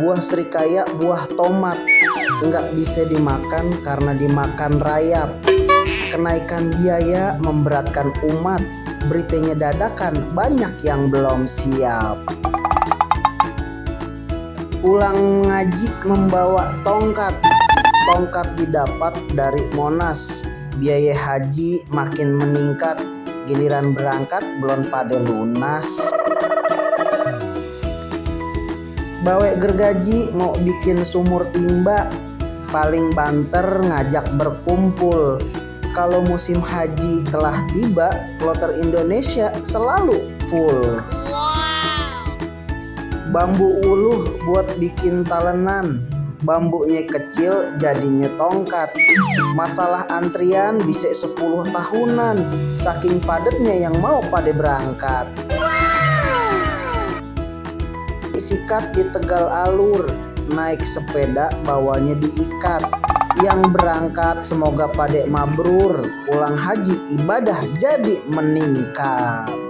buah serikaya, buah tomat. Nggak bisa dimakan karena dimakan rayap. Kenaikan biaya memberatkan umat. Beritanya dadakan, banyak yang belum siap. Pulang ngaji membawa tongkat. Tongkat didapat dari Monas. Biaya haji makin meningkat. Giliran berangkat belum pada lunas. Bawe gergaji mau bikin sumur timba. Paling banter ngajak berkumpul. Kalau musim haji telah tiba, kloter Indonesia selalu full. Bambu uluh buat bikin talenan. Bambunya kecil jadinya tongkat. Masalah antrian bisa 10 tahunan. Saking padatnya yang mau pada berangkat. Sikat di Tegal Alur. Naik sepeda bawanya diikat. Yang berangkat semoga pada mabrur. Pulang haji ibadah jadi meningkat.